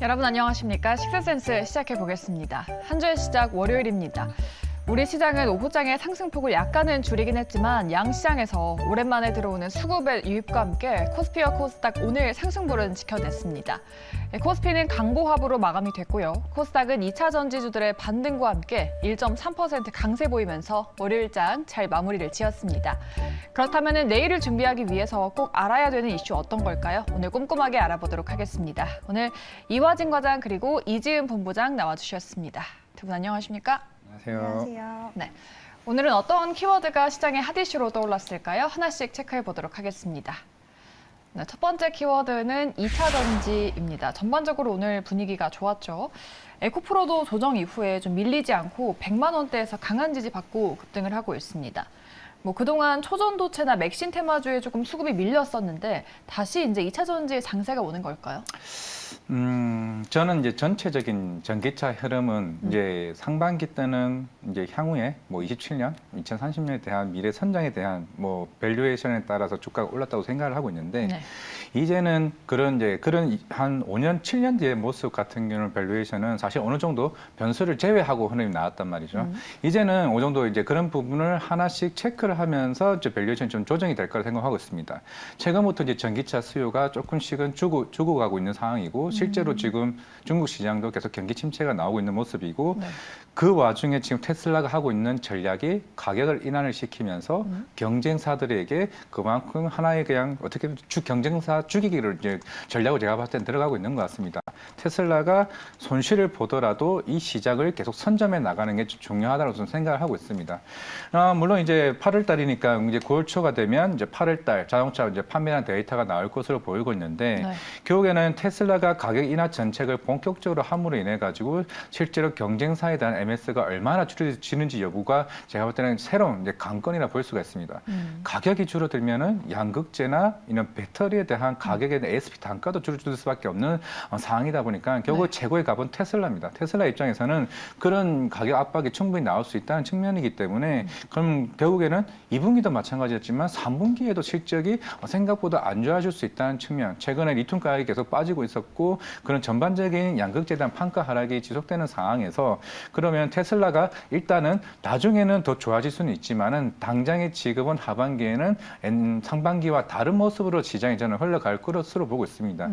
여러분 안녕하십니까? 식스센스 시작해 보겠습니다. 한 주의 시작 월요일입니다. 우리 시장은 오후장의 상승폭을 약간은 줄이긴 했지만 양시장에서 오랜만에 들어오는 수급의 유입과 함께 코스피와 코스닥 오늘 상승불은 지켜냈습니다. 코스피는 강보합으로 마감이 됐고요. 코스닥은 2차 전지주들의 반등과 함께 1.3% 강세 보이면서 월요일장 잘 마무리를 지었습니다. 그렇다면 내일을 준비하기 위해서 꼭 알아야 되는 이슈 어떤 걸까요? 오늘 꼼꼼하게 알아보도록 하겠습니다. 오늘 이화진 과장 그리고 이지은 본부장 나와주셨습니다. 두 분 안녕하십니까? 안녕하세요. 네, 오늘은 어떤 키워드가 시장의 핫 이슈로 떠올랐을까요? 하나씩 체크해 보도록 하겠습니다. 네, 첫 번째 키워드는 2차 전지입니다. 전반적으로 오늘 분위기가 좋았죠. 에코프로도 조정 이후에 좀 밀리지 않고 100만 원대에서 강한 지지 받고 급등을 하고 있습니다. 그동안 초전도체나 맥신 테마주에 조금 수급이 밀렸었는데 다시 이제 2차 전지의 장세가 오는 걸까요? 저는 이제 전체적인 전기차 흐름은 이제 상반기 때는 이제 향후에 27년, 2030년에 대한 미래 선장에 대한 밸류에이션에 따라서 주가가 올랐다고 생각을 하고 있는데 네. 이제는 그런 한 5년, 7년 뒤의 모습 같은 경우는 밸류에이션은 사실 어느 정도 변수를 제외하고 흐름이 나왔단 말이죠. 이제는 어느 정도 이제 그런 부분을 하나씩 체크를 하면서 이제 밸류에이션이 좀 조정이 될 거라 생각하고 있습니다. 최근부터 이제 전기차 수요가 조금씩은 죽어가고 있는 상황이고 실제로 지금 중국 시장도 계속 경기 침체가 나오고 있는 모습이고 네. 그 와중에 지금 테슬라가 하고 있는 전략이 가격을 인하를 시키면서 경쟁사들에게 그만큼 하나의 그냥 어떻게 보면 경쟁사 죽이기를 이제 전략을 제가 봤을 땐 들어가고 있는 것 같습니다. 테슬라가 손실을 보더라도 이 시장을 계속 선점해 나가는 게 중요하다고 저는 생각을 하고 있습니다. 물론 이제 8월 달이니까 이제 9월 초가 되면 이제 8월 달 자동차 이제 판매량 데이터가 나올 것으로 보이고 있는데 네. 결국에는 테슬라가 가격 인하 정책을 본격적으로 함으로 인해 가지고 실제로 경쟁사에 대한 MS가 얼마나 줄어지는지 여부가 제가 볼 때는 새로운 이제 관건이라 볼 수가 있습니다. 가격이 줄어들면은 양극재나 이런 배터리에 대한 가격에 대한 ASP 단가도 줄어들 수밖에 없는 상황이다 보니까 결국 최고의 값은 테슬라입니다. 테슬라 입장에서는 그런 가격 압박이 충분히 나올 수 있다는 측면이기 때문에 그럼 결국에는 2분기도 마찬가지였지만 3분기에도 실적이 생각보다 안 좋아질 수 있다는 측면. 최근에 리튬 가격이 계속 빠지고 있었고 그런 전반적인 양극재에 대한 판가 하락이 지속되는 상황에서 그러면 테슬라가 일단은 나중에는 더 좋아질 수는 있지만은 당장의 지금은 하반기에는 상반기와 다른 모습으로 시장이 저는 흘러갈 것으로 보고 있습니다.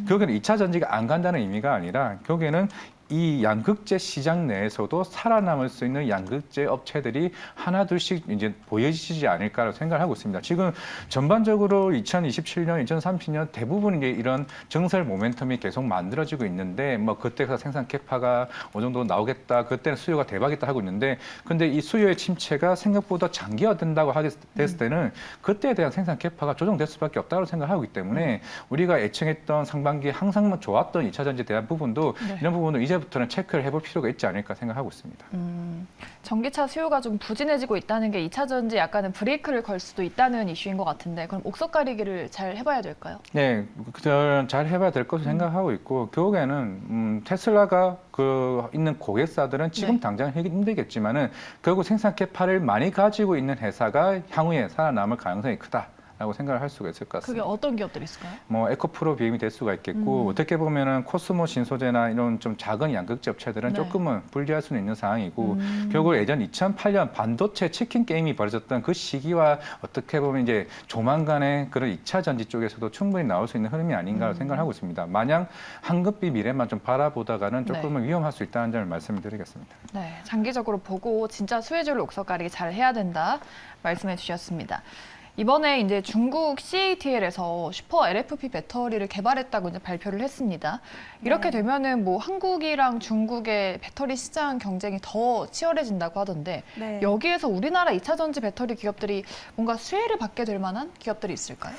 결국에는 2차 전지가 안 간다는 의미가 아니라 결국에는 이 양극재 시장 내에서도 살아남을 수 있는 양극재 업체들이 하나둘씩 이제 보여지지 않을까라고 생각을 하고 있습니다. 지금 전반적으로 2027년, 2030년 대부분 이제 이런 정설 모멘텀이 계속 만들어지고 있는데 그때가 생산 캐파가 어느 정도 나오겠다, 그때는 수요가 대박이다 하고 있는데 근데 이 수요의 침체가 생각보다 장기화된다고 하게 됐을 때는 그때에 대한 생산 캐파가 조정될 수밖에 없다고 생각하고 있기 때문에 우리가 애청했던 상반기에 항상 좋았던 2차 전지에 대한 부분도 이런 부분을 이제부터는 체크를 해볼 필요가 있지 않을까 생각하고 있습니다. 전기차 수요가 좀 부진해지고 있다는 게 2차 전지 약간은 브레이크를 걸 수도 있다는 이슈인 것 같은데 그럼 옥석 가리기를 잘 해봐야 될까요? 네, 잘 해봐야 될 것으로 생각하고 있고 결국에는 테슬라가 있는 고객사들은 지금 네. 당장 힘들겠지만은 결국 생산 캐파를 많이 가지고 있는 회사가 향후에 살아남을 가능성이 크다. 라고 생각을 할 수가 있을 것 같습니다. 그게 어떤 기업들이 있을까요? 에코프로 비임이 될 수가 있겠고 어떻게 보면은 코스모 신소재나 이런 좀 작은 양극재 업체들은 네. 조금은 분리할 수는 있는 상황이고 결국 예전 2008년 반도체 치킨 게임이 벌어졌던 그 시기와 어떻게 보면 이제 조만간에 그런 2차 전지 쪽에서도 충분히 나올 수 있는 흐름이 아닌가 생각을 하고 있습니다. 마냥 한급비 미래만 좀 바라보다가는 조금은 위험할 수 있다는 점을 말씀을 드리겠습니다. 네, 장기적으로 보고 진짜 수혜주를 옥석 가리기 잘 해야 된다 말씀해 주셨습니다. 이번에 이제 중국 CATL에서 슈퍼 LFP 배터리를 개발했다고 이제 발표를 했습니다. 이렇게 되면은 한국이랑 중국의 배터리 시장 경쟁이 더 치열해진다고 하던데 네. 여기에서 우리나라 2차 전지 배터리 기업들이 뭔가 수혜를 받게 될 만한 기업들이 있을까요?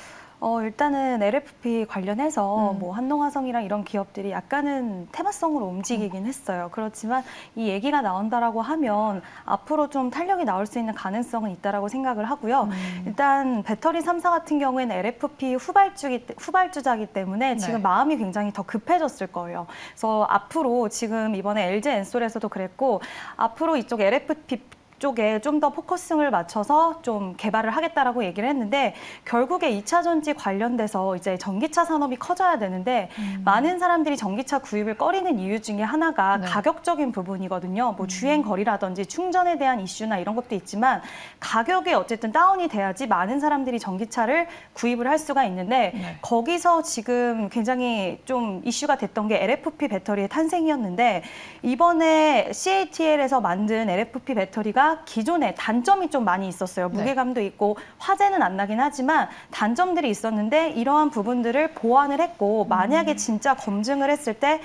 일단은 LFP 관련해서 한농화성이랑 이런 기업들이 약간은 테마성으로 움직이긴 했어요. 그렇지만 이 얘기가 나온다라고 하면 앞으로 좀 탄력이 나올 수 있는 가능성은 있다라고 생각을 하고요. 일단 배터리 3사 같은 경우에는 LFP 후발주자기 때문에 지금 마음이 굉장히 더 급해졌을 거예요. 그래서 앞으로 지금 이번에 LG 엔솔에서도 그랬고 앞으로 이쪽 LFP 이쪽에 좀 더 포커싱을 맞춰서 좀 개발을 하겠다라고 얘기를 했는데 결국에 2차 전지 관련돼서 이제 전기차 산업이 커져야 되는데 많은 사람들이 전기차 구입을 꺼리는 이유 중에 하나가 네. 가격적인 부분이거든요. 뭐 주행 거리라든지 충전에 대한 이슈나 이런 것도 있지만 가격이 어쨌든 다운이 돼야지 많은 사람들이 전기차를 구입을 할 수가 있는데 네. 거기서 지금 굉장히 좀 이슈가 됐던 게 LFP 배터리의 탄생이었는데 이번에 CATL에서 만든 LFP 배터리가 기존에 단점이 좀 많이 있었어요. 네. 무게감도 있고 화재는 안 나긴 하지만 단점들이 있었는데 이러한 부분들을 보완을 했고 만약에 진짜 검증을 했을 때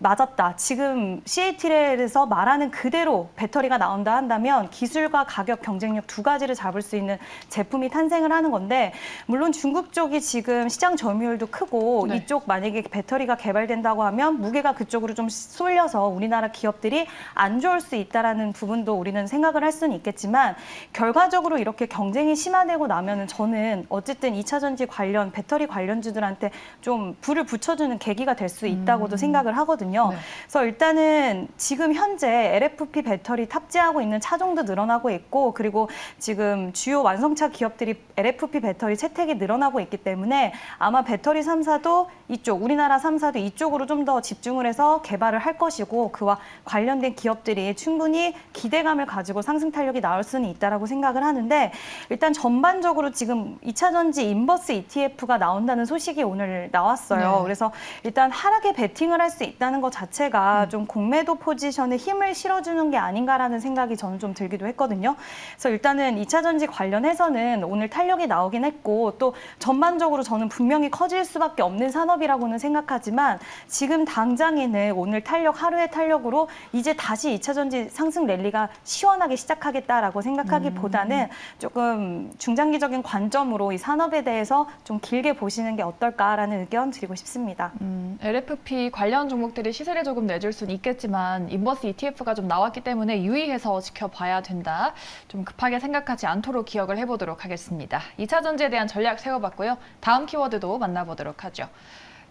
맞았다. 지금 CATL에서 말하는 그대로 배터리가 나온다 한다면 기술과 가격 경쟁력 두 가지를 잡을 수 있는 제품이 탄생을 하는 건데 물론 중국 쪽이 지금 시장 점유율도 크고 네. 이쪽 만약에 배터리가 개발된다고 하면 무게가 그쪽으로 좀 쏠려서 우리나라 기업들이 안 좋을 수 있다라는 부분도 우리는 생각을 할 수는 있겠지만 결과적으로 이렇게 경쟁이 심화되고 나면은 저는 어쨌든 2차 전지 관련 배터리 관련주들한테 좀 불을 붙여주는 계기가 될 수 있다고도 생각을 하거든요. 네. 그래서 일단은 지금 현재 LFP 배터리 탑재하고 있는 차종도 늘어나고 있고 그리고 지금 주요 완성차 기업들이 LFP 배터리 채택이 늘어나고 있기 때문에 아마 배터리 3사도 이쪽 우리나라 3사도 이쪽으로 좀 더 집중을 해서 개발을 할 것이고 그와 관련된 기업들이 충분히 기대감을 가지고 상승 탄력이 나올 수는 있다라고 생각을 하는데 일단 전반적으로 지금 2차 전지 인버스 ETF가 나온다는 소식이 오늘 나왔어요. 네. 그래서 일단 하락에 베팅을 할 수 있다는 것 자체가 좀 공매도 포지션에 힘을 실어주는 게 아닌가라는 생각이 저는 좀 들기도 했거든요. 그래서 일단은 2차 전지 관련해서는 오늘 탄력이 나오긴 했고 또 전반적으로 저는 분명히 커질 수밖에 없는 산업이라고는 생각하지만 지금 당장에는 오늘 탄력 하루의 탄력으로 이제 다시 2차 전지 상승 랠리가 시원하게 시작하겠다라고 생각하기보다는 조금 중장기적인 관점으로 이 산업에 대해서 좀 길게 보시는 게 어떨까라는 의견 드리고 싶습니다. LFP 관련 종목들이 시세를 조금 내줄 수는 있겠지만 인버스 ETF가 좀 나왔기 때문에 유의해서 지켜봐야 된다. 좀 급하게 생각하지 않도록 기억을 해보도록 하겠습니다. 2차 전지에 대한 전략 세워봤고요. 다음 키워드도 만나보도록 하죠.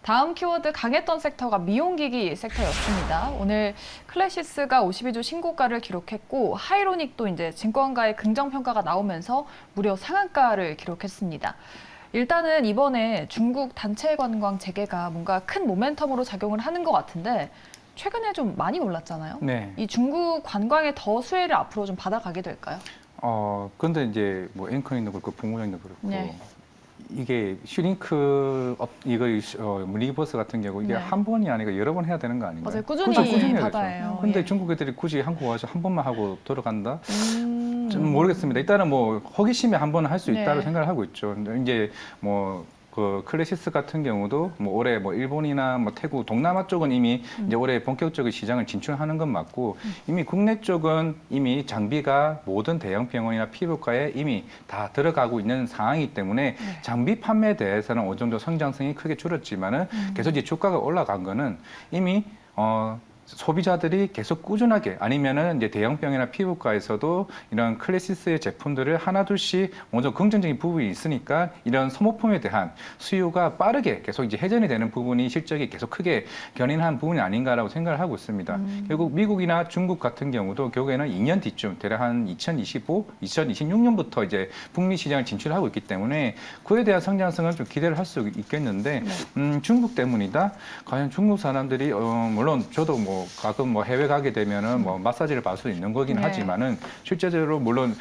다음 키워드 강했던 섹터가 미용기기 섹터였습니다. 오늘 클래시스가 52주 신고가를 기록했고 하이로닉도 이제 증권가의 긍정평가가 나오면서 무려 상한가를 기록했습니다. 일단은 이번에 중국 단체 관광 재개가 뭔가 큰 모멘텀으로 작용을 하는 것 같은데 최근에 좀 많이 올랐잖아요. 네. 이 중국 관광에 더 수혜를 앞으로 좀 받아가게 될까요? 근데 이제 뭐 앵커님도 그렇고 부모님도 그렇고 네. 이게 슈링크 이거 리버스 같은 경우 이게 네. 한 번이 아니고 여러 번 해야 되는 거 아닌가요? 맞아요. 꾸준히 해야죠. 받아요. 근데 예. 중국 애들이 굳이 한국 와서 한 번만 하고 돌아간다? 좀 모르겠습니다. 일단은 뭐 호기심에 한 번 할 수 있다고 네. 생각을 하고 있죠. 근데 이제 뭐 그 클래시스 같은 경우도 뭐 올해 뭐 일본이나 뭐 태국, 동남아 쪽은 이미 이제 올해 본격적인 시장을 진출하는 건 맞고 이미 국내 쪽은 이미 장비가 모든 대형 병원이나 피부과에 이미 다 들어가고 있는 상황이기 때문에 장비 판매에 대해서는 어느 정도 성장성이 크게 줄었지만은 계속 이제 주가가 올라간 거는 이미 소비자들이 계속 꾸준하게 아니면은 이제 대형병이나 피부과에서도 이런 클래시스의 제품들을 하나둘씩 먼저 긍정적인 부분이 있으니까 이런 소모품에 대한 수요가 빠르게 계속 이제 회전이 되는 부분이 실적이 계속 크게 견인한 부분이 아닌가라고 생각을 하고 있습니다. 결국 미국이나 중국 같은 경우도 결국에는 2년 뒤쯤 대략 한 2025, 2026년부터 이제 북미 시장을 진출하고 있기 때문에 그에 대한 성장성은 좀 기대를 할 수 있겠는데 중국 때문이다. 과연 중국 사람들이 물론 저도 뭐 가끔 뭐 해외 가게 되면은 뭐 마사지를 받을 수 있는 거긴 네. 하지만은 실제로 물론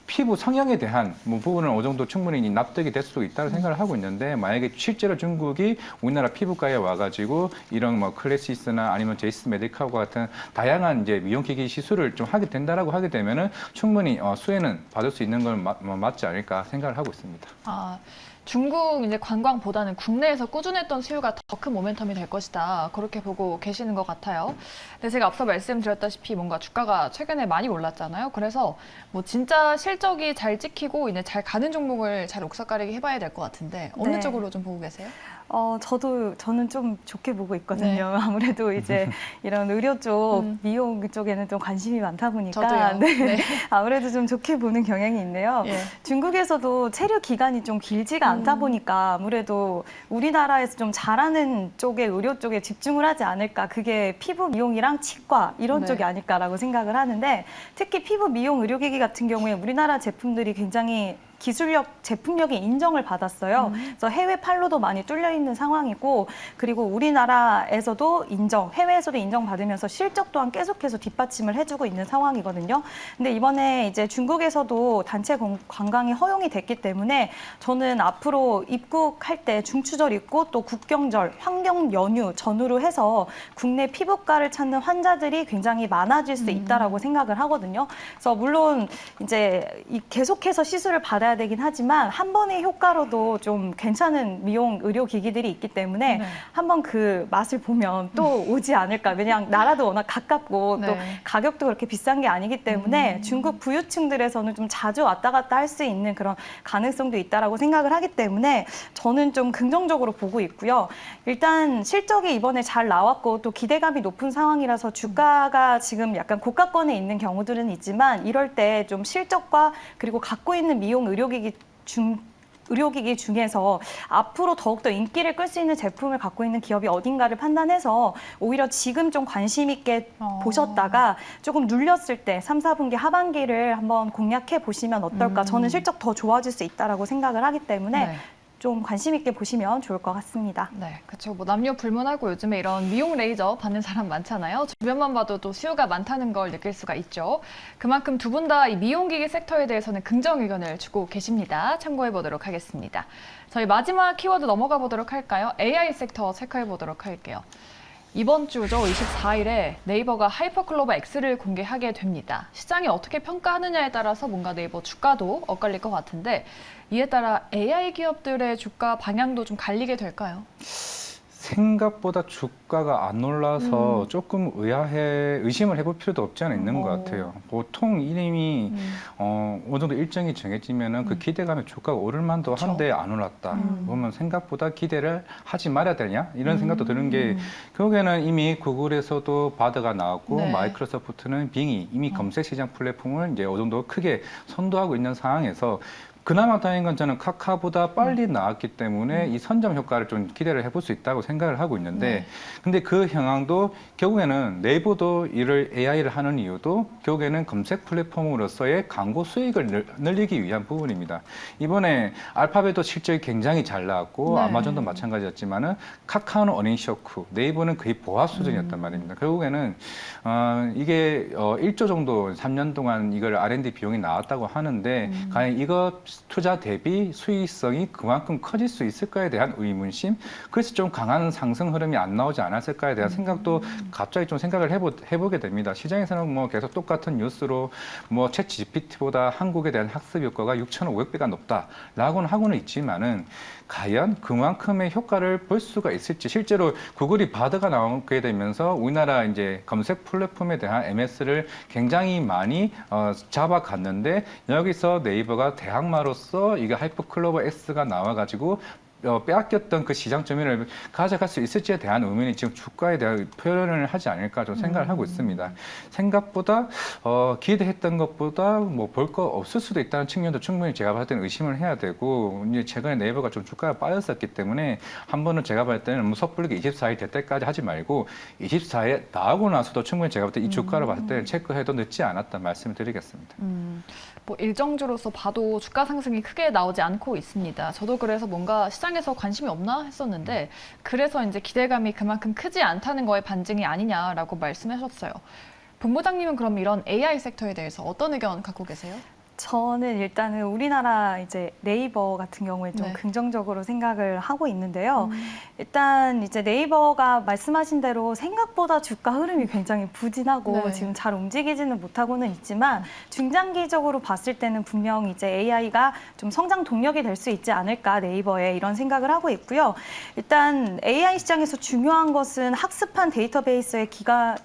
피부 성형에 대한 뭐 부분은 어느 정도 충분히 납득이 될 수도 있다고 생각을 하고 있는데 만약에 실제로 중국이 우리나라 피부과에 와가지고 이런 뭐 클래시스나 아니면 제이스 메디카과 같은 다양한 이제 미용기기 시술을 좀 하게 된다라고 하게 되면은 충분히 수혜는 받을 수 있는 건 맞지 않을까 생각을 하고 있습니다. 중국 이제 관광보다는 국내에서 꾸준했던 수요가 더 큰 모멘텀이 될 것이다. 그렇게 보고 계시는 것 같아요. 근데 제가 앞서 말씀드렸다시피 뭔가 주가가 최근에 많이 올랐잖아요. 그래서 뭐 진짜 실적이 잘 찍히고 이제 잘 가는 종목을 잘 옥석가리기 해봐야 될 것 같은데 어느 네. 쪽으로 좀 보고 계세요? 저는 좀 좋게 보고 있거든요. 네. 아무래도 이제 이런 의료 쪽, 음. 미용 쪽에는 좀 관심이 많다 보니까 저도요. 네. 네. 아무래도 좀 좋게 보는 경향이 있네요. 예. 중국에서도 체류 기간이 좀 길지가 않다 보니까 아무래도 우리나라에서 좀 잘하는 쪽에 의료 쪽에 집중을 하지 않을까. 그게 피부 미용이랑 치과 이런 네. 쪽이 아닐까라고 생각을 하는데 특히 피부 미용 의료기기 같은 경우에 우리나라 제품들이 굉장히 기술력, 제품력이 인정을 받았어요. 그래서 해외 판로도 많이 뚫려 있는 상황이고, 그리고 우리나라에서도 인정, 해외에서도 인정받으면서 실적 또한 계속해서 뒷받침을 해주고 있는 상황이거든요. 근데 이번에 이제 중국에서도 단체 관광이 허용이 됐기 때문에 저는 앞으로 입국할 때 중추절 있고 또 국경절, 환경 연휴 전후로 해서 국내 피부과를 찾는 환자들이 굉장히 많아질 수 있다라고 생각을 하거든요. 그래서 물론 이제 계속해서 시술을 받아야 되긴 하지만 한 번의 효과로도 좀 괜찮은 미용 의료 기기들이 있기 때문에 네. 한번 그 맛을 보면 또 오지 않을까. 왜냐하면 나라도 워낙 가깝고 또 네. 가격도 그렇게 비싼 게 아니기 때문에 중국 부유층들에서는 좀 자주 왔다 갔다 할 수 있는 그런 가능성도 있다라고 생각을 하기 때문에 저는 좀 긍정적으로 보고 있고요. 일단 실적이 이번에 잘 나왔고 또 기대감이 높은 상황이라서 주가가 지금 약간 고가권에 있는 경우들은 있지만 이럴 때 좀 실적과 그리고 갖고 있는 미용 의료기기 중에서 앞으로 더욱더 인기를 끌 수 있는 제품을 갖고 있는 기업이 어딘가를 판단해서 오히려 지금 좀 관심 있게 보셨다가 조금 눌렸을 때 3, 4분기 하반기를 한번 공략해 보시면 어떨까. 저는 실적 더 좋아질 수 있다라고 생각을 하기 때문에 네. 좀 관심 있게 보시면 좋을 것 같습니다. 네, 그렇죠. 뭐 남녀 불문하고 요즘에 이런 미용 레이저 받는 사람 많잖아요. 주변만 봐도 또 수요가 많다는 걸 느낄 수가 있죠. 그만큼 두 분 다 이 미용기기 섹터에 대해서는 긍정 의견을 주고 계십니다. 참고해 보도록 하겠습니다. 저희 마지막 키워드 넘어가 보도록 할까요? AI 섹터 체크해 보도록 할게요. 이번 주죠, 24일에 네이버가 하이퍼클로버 X를 공개하게 됩니다. 시장이 어떻게 평가하느냐에 따라서 뭔가 네이버 주가도 엇갈릴 것 같은데 이에 따라 AI 기업들의 주가 방향도 좀 갈리게 될까요? 생각보다 주가가 안 올라서 조금 의심을 해볼 필요도 없지 않아 있는 것 같아요. 보통 이미 어느 정도 일정이 정해지면은 그 기대감에 주가가 오를 만도 그쵸. 한데 안 올랐다. 그러면 생각보다 기대를 하지 말아야 되냐? 이런 생각도 드는 게 결국에는 이미 구글에서도 바드가 나왔고 네. 마이크로소프트는 빙이 이미 검색 시장 플랫폼을 이제 어느 정도 크게 선도하고 있는 상황에서 그나마 다행인 건 저는 카카보다 빨리 나왔기 때문에 이 선점 효과를 좀 기대를 해볼 수 있다고 생각을 하고 있는데 근데 그 형황도 결국에는 네이버도 이를 AI를 하는 이유도 결국에는 검색 플랫폼으로서의 광고 수익을 늘리기 위한 부분입니다. 이번에 알파벳도 실적이 굉장히 잘 나왔고 네. 아마존도 마찬가지였지만은 카카오는 어닝 쇼크, 네이버는 거의 보합 수준이었단 말입니다. 결국에는 이게 1조 정도 3년 동안 이걸 R&D 비용이 나왔다고 하는데 과연 이거 투자 대비 수익성이 그만큼 커질 수 있을까에 대한 의문심, 그래서 좀 강한 상승 흐름이 안 나오지 않았을까에 대한 생각도 갑자기 좀 생각을 해보게 됩니다. 시장에서는 뭐 계속 똑같은 뉴스로 뭐 챗 GPT보다 한국에 대한 학습 효과가 6,500배가 높다라고는 하고는 있지만은 과연 그만큼의 효과를 볼 수가 있을지, 실제로 구글이 바드가 나오게 되면서 우리나라 이제 검색 플랫폼에 대한 MS를 굉장히 많이 잡아갔는데 여기서 네이버가 대항마로서 이게 하이퍼클로버 X가 나와가지고 빼앗겼던 그 시장 점유율을 가져갈 수 있을지에 대한 의문이 지금 주가에 대한 표현을 하지 않을까 좀 생각을 하고 있습니다. 생각보다 기대했던 것보다 뭐 볼 거 없을 수도 있다는 측면도 충분히 제가 봤을 때는 의심을 해야 되고, 이제 최근에 네이버가 좀 주가가 빠졌었기 때문에 한 번은 제가 봤을 때는 뭐 섣부르게 24일 될 때까지 하지 말고 24일 나오고 나서도 충분히 제가 볼 때 이 주가를 봤을 때는 체크해도 늦지 않았다 말씀을 드리겠습니다. 뭐 일정주로서 봐도 주가 상승이 크게 나오지 않고 있습니다. 저도 그래서 뭔가 시장에서 관심이 없나 했었는데 그래서 이제 기대감이 그만큼 크지 않다는 거의 반증이 아니냐라고 말씀하셨어요. 본부장님은 그럼 이런 AI 섹터에 대해서 어떤 의견 갖고 계세요? 저는 일단은 우리나라 이제 네이버 같은 경우에 좀 네. 긍정적으로 생각을 하고 있는데요. 일단 이제 네이버가 말씀하신 대로 생각보다 주가 흐름이 굉장히 부진하고 네. 지금 잘 움직이지는 못하고는 있지만 중장기적으로 봤을 때는 분명 이제 AI가 좀 성장 동력이 될 수 있지 않을까 네이버에 이런 생각을 하고 있고요. 일단 AI 시장에서 중요한 것은 학습한 데이터베이스에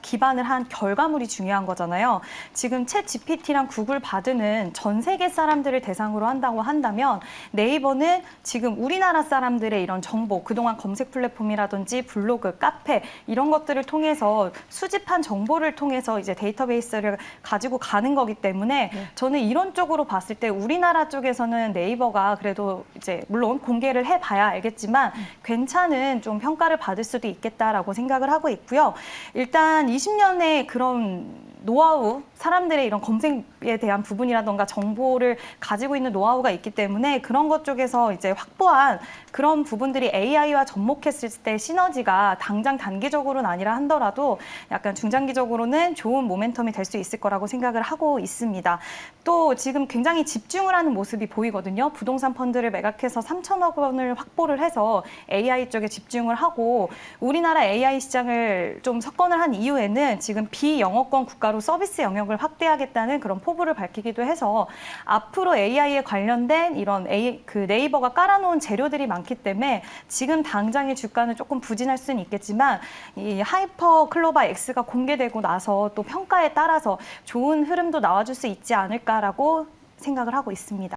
기반을 한 결과물이 중요한 거잖아요. 지금 챗 GPT랑 구글 바드는 전 세계 사람들을 대상으로 한다고 한다면 네이버는 지금 우리나라 사람들의 이런 정보, 그동안 검색 플랫폼이라든지 블로그, 카페 이런 것들을 통해서 수집한 정보를 통해서 이제 데이터베이스를 가지고 가는 거기 때문에 저는 이런 쪽으로 봤을 때 우리나라 쪽에서는 네이버가 그래도 이제 물론 공개를 해봐야 알겠지만 괜찮은 좀 평가를 받을 수도 있겠다라고 생각을 하고 있고요. 일단 20년의 그런 노하우, 사람들의 이런 검색에 대한 부분이라던가 정보를 가지고 있는 노하우가 있기 때문에 그런 것 쪽에서 이제 확보한 그런 부분들이 AI와 접목했을 때 시너지가 당장 단기적으로는 아니라 하더라도 약간 중장기적으로는 좋은 모멘텀이 될 수 있을 거라고 생각을 하고 있습니다. 또 지금 굉장히 집중을 하는 모습이 보이거든요. 부동산 펀드를 매각해서 3천억 원을 확보를 해서 AI 쪽에 집중을 하고 우리나라 AI 시장을 좀 석권을 한 이유에는 지금 비영어권 국가로 서비스 영역을 확대하겠다는 그런 포부를 밝히기도 해서 앞으로 AI에 관련된 이런 네이버가 깔아놓은 재료들이 많기 때문에 지금 당장의 주가는 조금 부진할 수는 있겠지만 이 하이퍼 클로바 X가 공개되고 나서 또 평가에 따라서 좋은 흐름도 나와줄 수 있지 않을까라고 생각을 하고 있습니다.